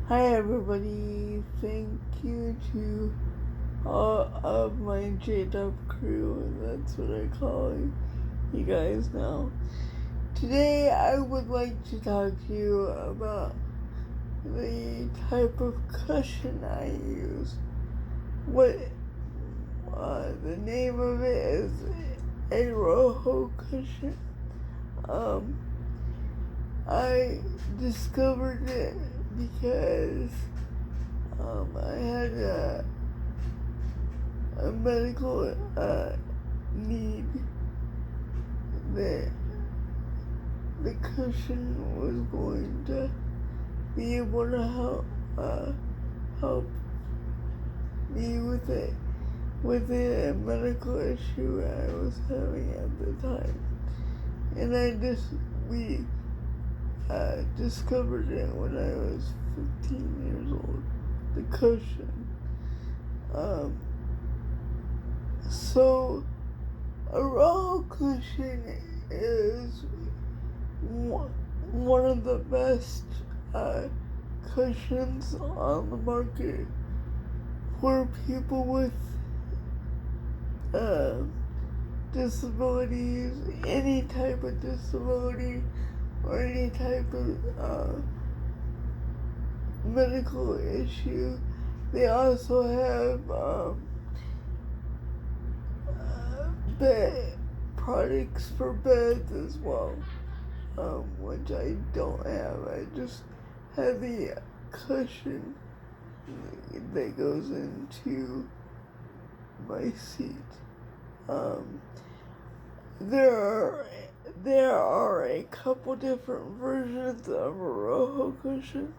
Hi everybody, thank you to all of my J-Dub crew, and that's what I call you guys now. Today I would like to talk to you about the type of cushion I use. The name of it is a Roho cushion. I discovered it because I had a medical need that the cushion was going to be able to help me with a medical issue I was having at the time, and we discovered it when I was 15 years old. The cushion. So a Roho cushion is one of the best cushions on the market for people with disabilities, any type of disability, or any type of medical issue. They also have bed products for beds as well, which I don't have. I just have the cushion that goes into my seat. There are a couple different versions of a Roho cushion.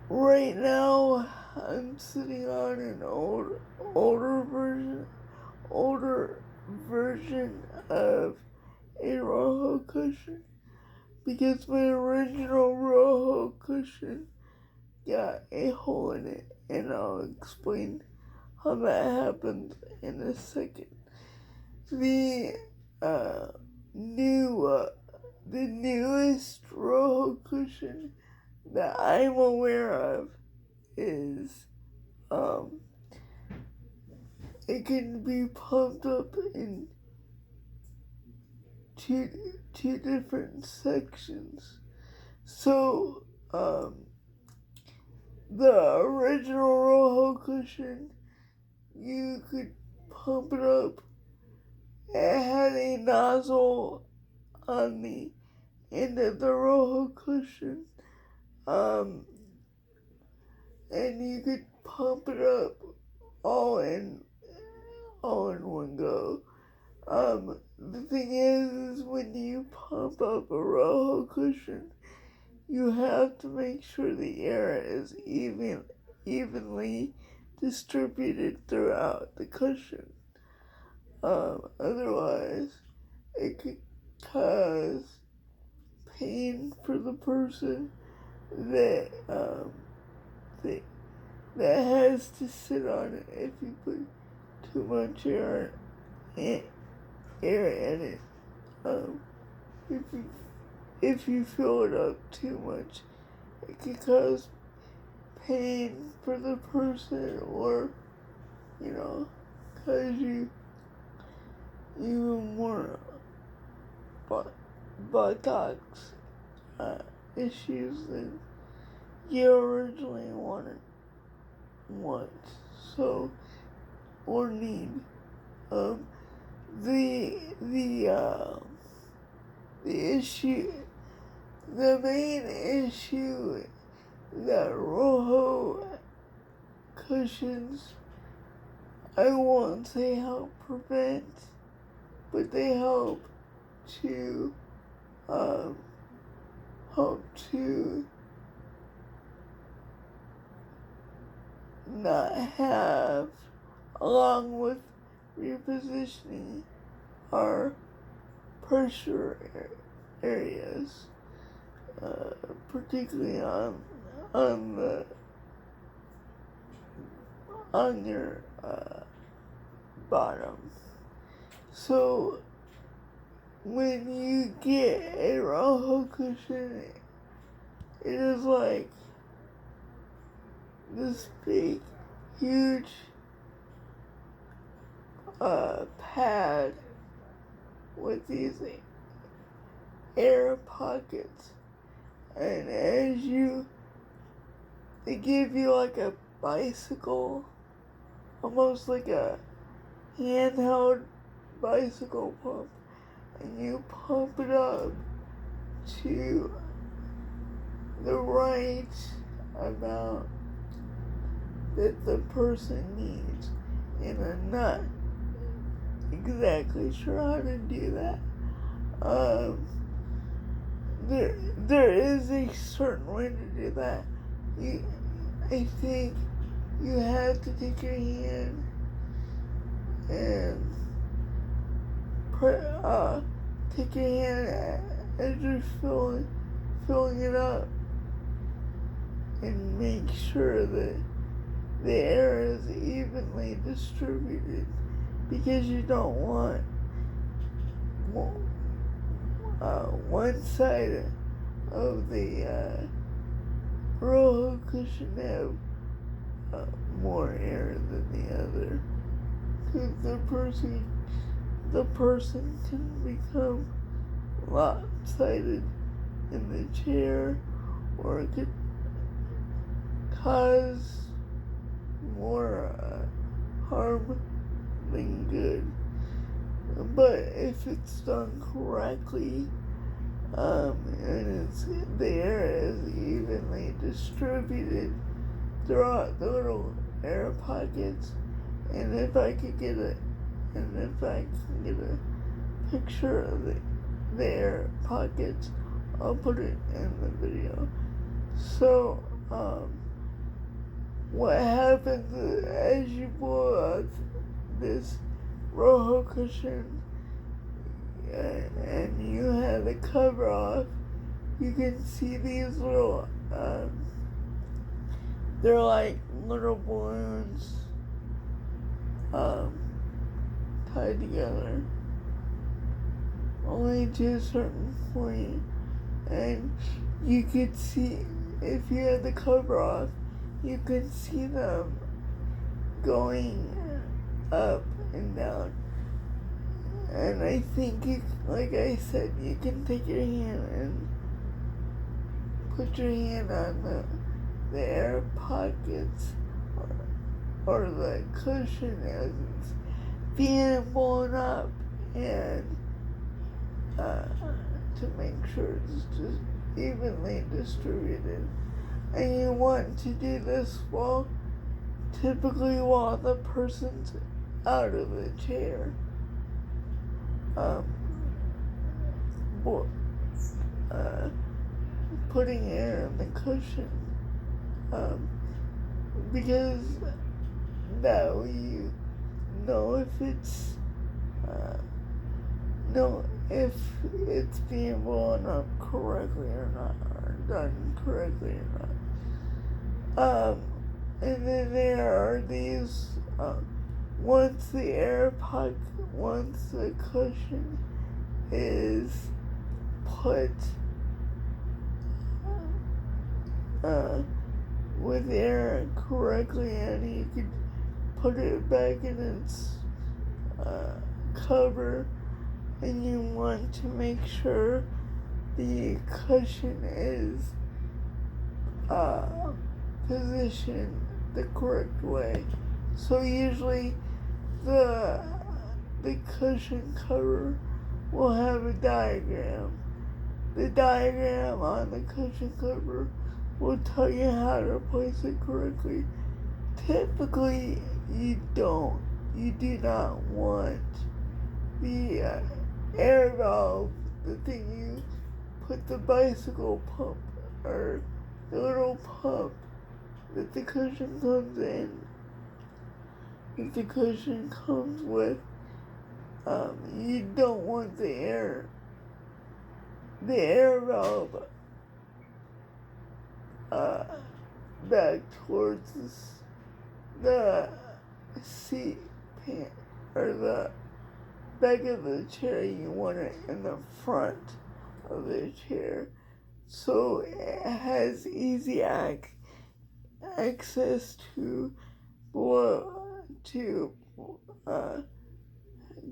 Right now, I'm sitting on an older version of a Roho cushion because my original Roho cushion got a hole in it, and I'll explain how that happened in a second. The the newest Roho cushion that I'm aware of is it can be pumped up in two different sections. So the original Roho cushion, you could pump it up. It had a nozzle on the end of the Roho cushion, and you could pump it up all in one go. The thing is when you pump up a Roho cushion, you have to make sure the air is evenly distributed throughout the cushion. Otherwise, it could cause pain for the person that that has to sit on it if you put too much air in it. If you fill it up too much, it could cause pain for the person, or cause you even more buttocks issues than you originally want, so or need. The main issue that Roho cushions, I won't say help prevent, but they help to not have, along with repositioning our pressure areas, particularly on your bottom. So when you get a Roho cushion, it is like this big, huge pad with these air pockets, and they give you like a bicycle, almost like a handheld bicycle pump, and you pump it up to the right amount that the person needs, and I'm not exactly sure how to do that. There is a certain way to do that. I think you have to take your hand and take your hand as you're filling it up, and make sure that the air is evenly distributed, because you don't want one side of the Roho cushion to have more air than the other, because the person can become lopsided in the chair, or it could cause more harm than good. But if it's done correctly, and the air is evenly distributed throughout the little air pockets, and if I can get a picture of the air pockets, I'll put it in the video. So, what happens is, as you pull out this Roho cushion, and you have the cover off, you can see these little, they're like little balloons, tied together, only to a certain point, and you could see, if you had the cover off, you could see them going up and down. And I think, like I said, you can take your hand and put your hand on the air pockets, or the cushion as it's being blown up, and to make sure it's just evenly distributed. And you want to do this typically while the person's out of the chair. Putting air in the cushion, because that way you know if it's being blown up correctly or not, or done correctly or not. And then there are these, once the cushion is put with air correctly, and you could put it back in its cover, and you want to make sure the cushion is positioned the correct way. So usually the cushion cover will have a diagram. The diagram on the cushion cover will tell you how to place it correctly. Typically, you do not want the air valve, the thing you put the bicycle pump, or the little pump that the cushion comes in, that the cushion comes with. You don't want the air valve back towards the seat pan, or the back of the chair. You want it in the front of the chair, so it has easy access to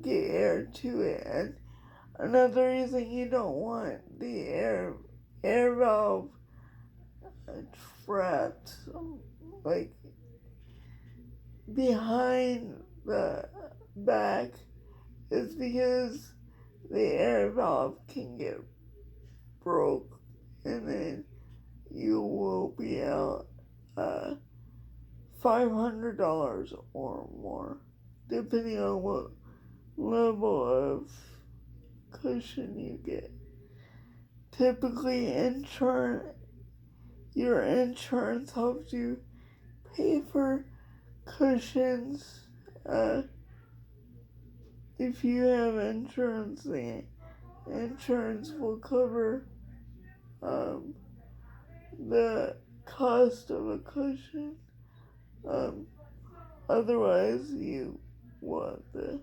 get air to it. And another reason you don't want the air valve trapped like behind the back is because the air valve can get broke, and then you will be out $500 or more, depending on what level of cushion you get. Typically, your insurance helps you pay for cushions. If you have insurance, the insurance will cover the cost of a cushion. Otherwise, you want to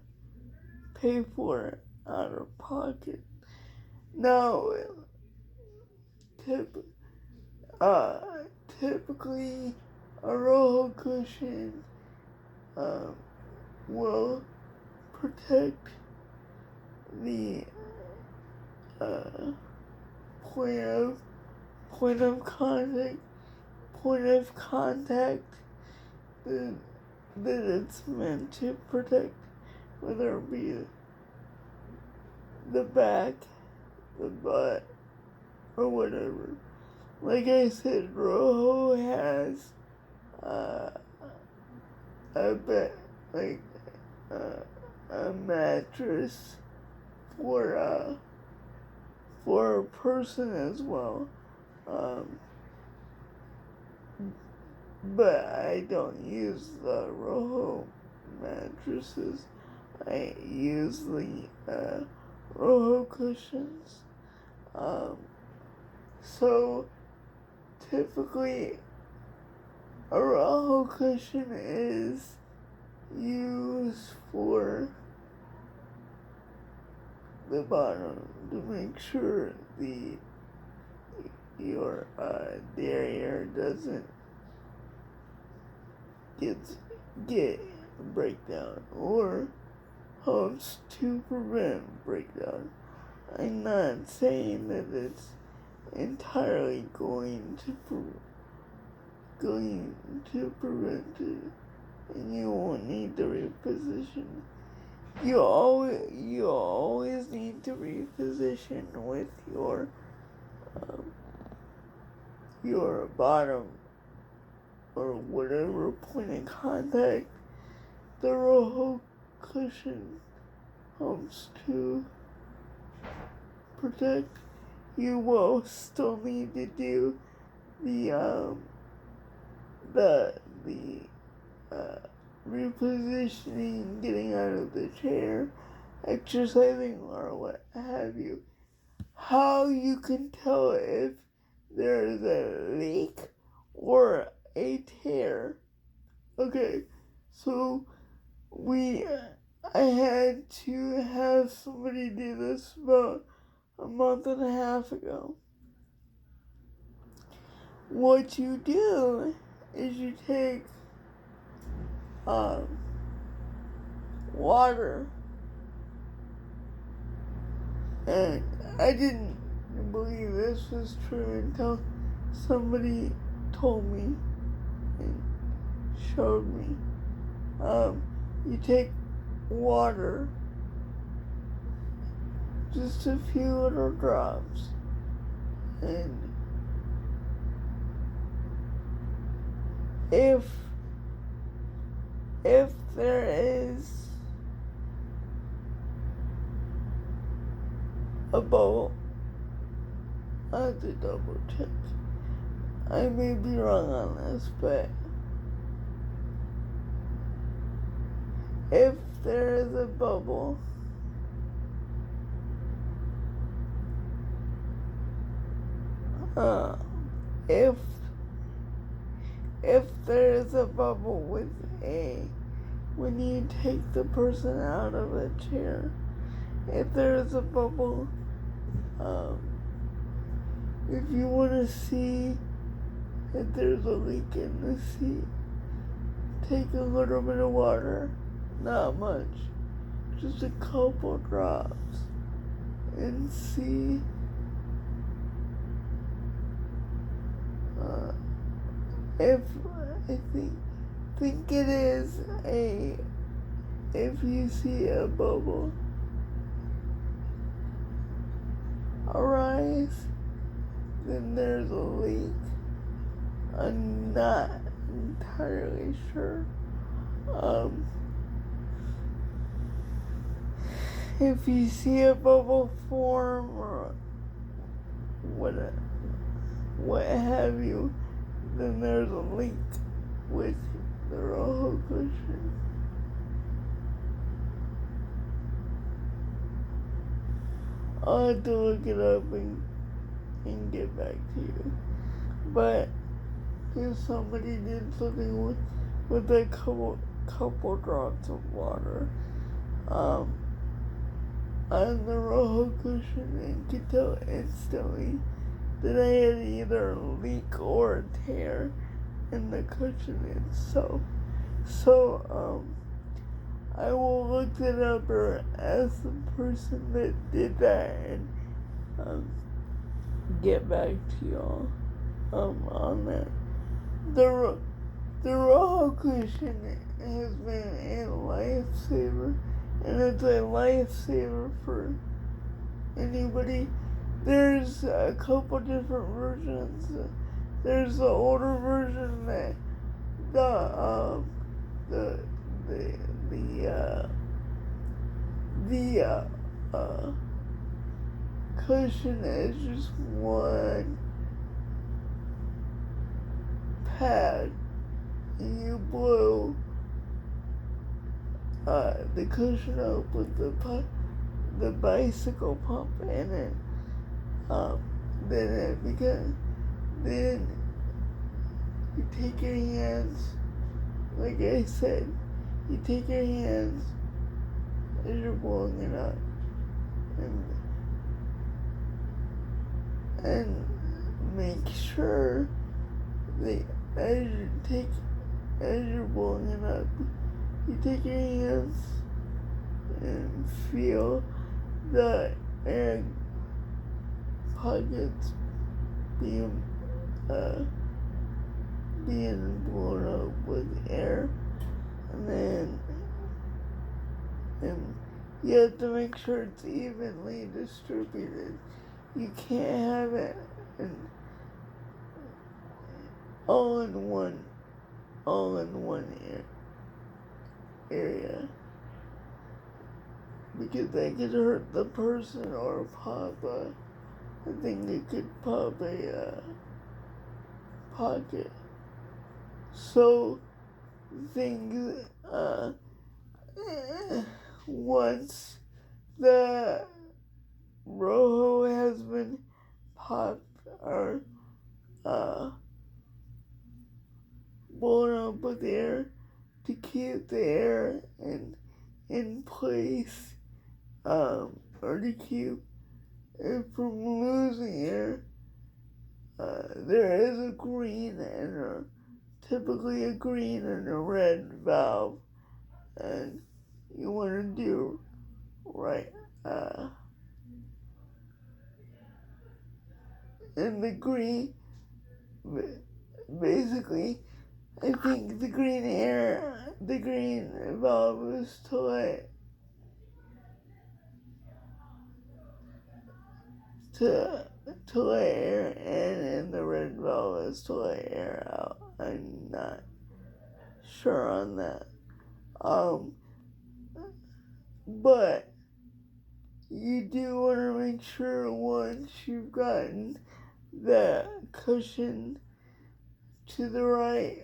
pay for it out of pocket. Now, typically, a Roho cushion will protect the point of contact that it's meant to protect, whether it be the back, the butt, or whatever. Like I said, Roho has a mattress for a person as well. But I don't use the Roho mattresses. I use the Roho cushions. So typically a Roho cushion is used for the bottom to make sure your derriere doesn't get breakdown, or helps to prevent breakdown. I'm not saying that it's entirely going to prevent it, and you won't need to reposition. You always need to reposition with your bottom or whatever point of contact. The Roho cushion helps to protect. You will still need to do the repositioning, getting out of the chair, exercising, or what have you. How you can tell if there's a leak or a tear. Okay, so I had to have somebody do this about a month and a half ago. What you do is you take water, and I didn't believe this was true until somebody told me and showed me. You take water, just a few little drops, and if there is a bubble, I have to double check. I may be wrong on this, but if there is a bubble, if there is a bubble when you take the person out of a chair, if there is a bubble if you want to see if there's a leak in the seat, take a little bit of water, not much, just a couple drops, and see if I think it is if you see a bubble arise, then there's a leak. I'm not entirely sure. If you see a bubble form or what have you, then there's a leak with the Roho cushion. I'll have to look it up and get back to you. But if somebody did something with a couple drops of water on the Roho cushion, and could tell instantly that I had either a leak or a tear in the cushion itself. So I will look it up or ask the person that did that and get back to y'all on that. The Roho cushion has been a lifesaver, and it's a lifesaver for anybody. There's a couple different versions. There's the older version that the cushion is just one pad, and you blow the cushion up with the bicycle pump in it. Then you take your hands, like I said, you take your hands as you're blowing it up, and make sure that as you're blowing it up, you take your hands and feel the air pockets being blown up with air, and you have to make sure it's evenly distributed. You can't have it all in one area, because that could hurt the person or pop I think it could pop a pocket. So things once the Roho has been popped or blown up with air, to keep the air in place, or to keep it from losing air, there is a green and typically a green and a red valve, and you want to do right. And the green, basically, I think the green valve is to let air in, and the red valve is to let air out. I'm not sure on that. But you do want to make sure once you've gotten the cushion to the right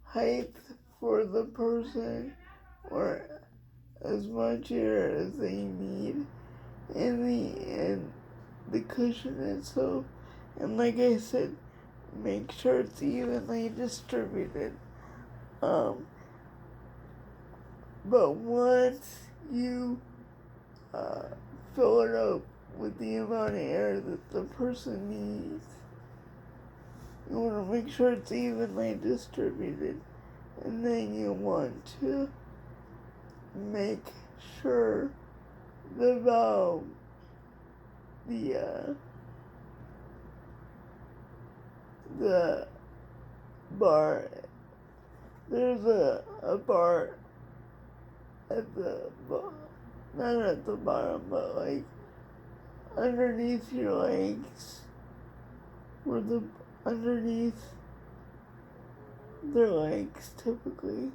height for the person, or as much air as they need in the cushion itself. And like I said, make sure it's evenly distributed. But once you fill it up with the amount of air that the person needs. You want to make sure it's evenly distributed, and then you want to make sure the valve, the bar, there's a bar at the, not at the bottom, but like underneath your legs, where underneath their legs typically,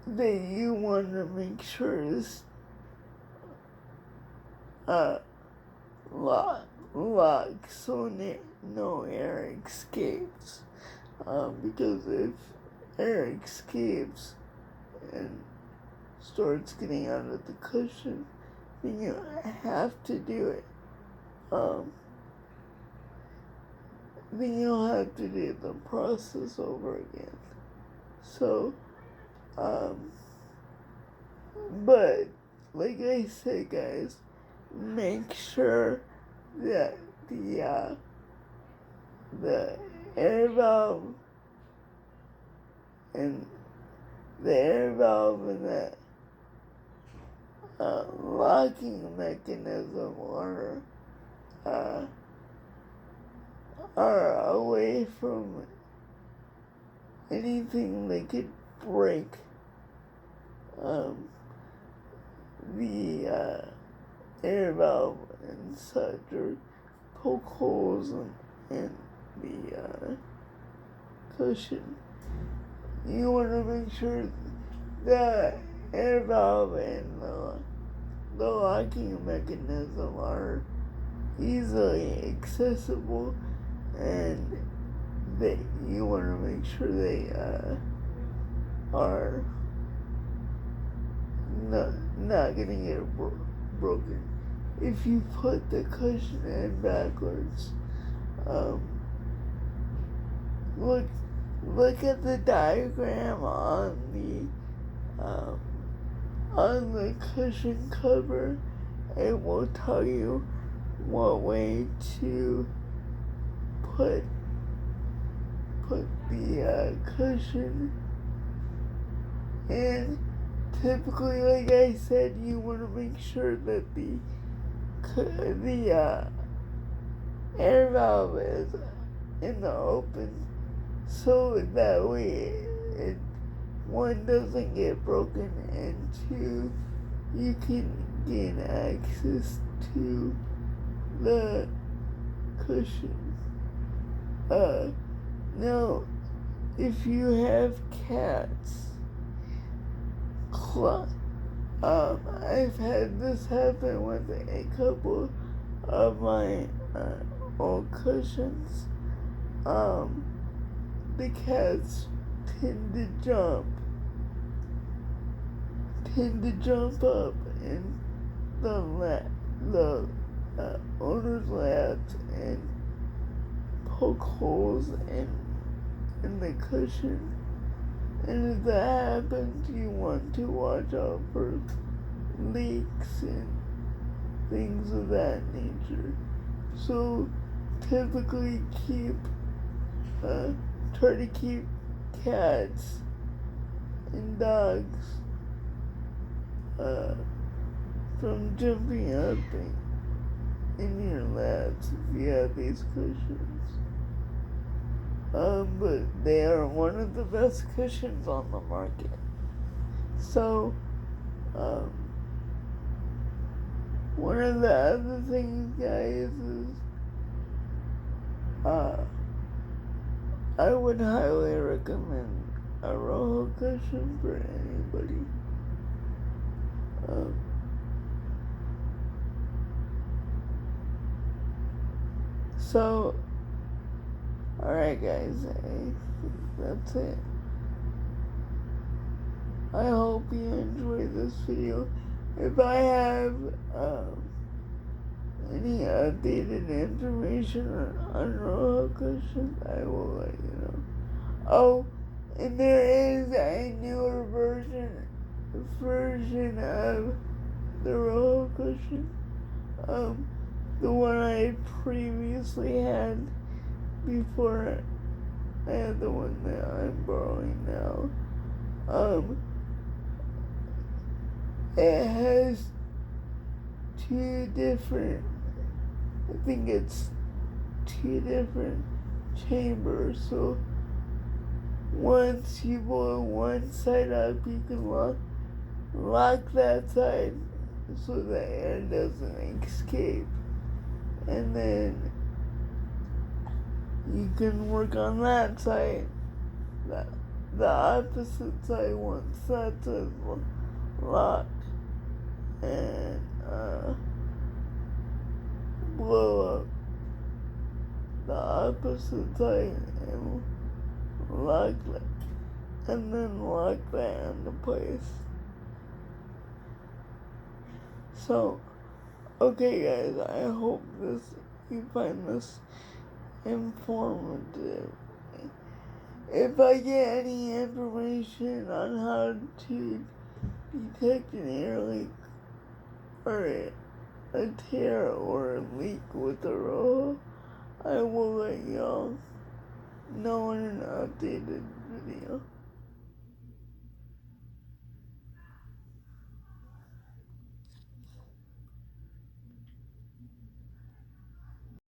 that you want to make sure is locked so no air escapes. Because if air escapes and starts getting out of the cushion, then you have to do it. Then you'll have to do the process over again. So, but like I said, guys, make sure that the air valve and the locking mechanism are away from anything that could break the air valve and such, or poke holes in the cushion. You want to make sure the air valve and the locking mechanism are easily accessible, and that you want to make sure they are not gonna get broken. If you put the cushion in backwards, look at the diagram on the cushion cover. It will tell you what way to put the cushion in. Typically, like I said, you want to make sure that the air valve is in the open, so that way one doesn't get broken, and two, you can gain access to the cushion. Now, if you have cats, I've had this happen with a couple of my old cushions. The cats tend to jump up in the owner's laps and poke holes in the cushion. And if that happens, you want to watch out for leaks and things of that nature. So typically try to keep cats and dogs from jumping up in your laps if you have these cushions. But they are one of the best cushions on the market. So, one of the other things, guys, is I would highly recommend a Roho cushion for anybody. So, alright guys, that's it. I hope you enjoyed this video. If I have any updated information on Roho cushions, I will let you know. Oh, and there is a newer version of the Roho cushion. The one I previously had before I had the one that I'm borrowing now. It has two different, I think it's two different chambers, so once you blow one side up, you can lock that side so the air doesn't escape, and then you can work on that side, the opposite side, once that side's locked, and blow up the opposite side and lock that, and then lock that into place. So, okay guys, I hope you find this informative. If I get any information on how to detect an air leak or a tear or a leak with the Roho, I will let y'all know in an updated video.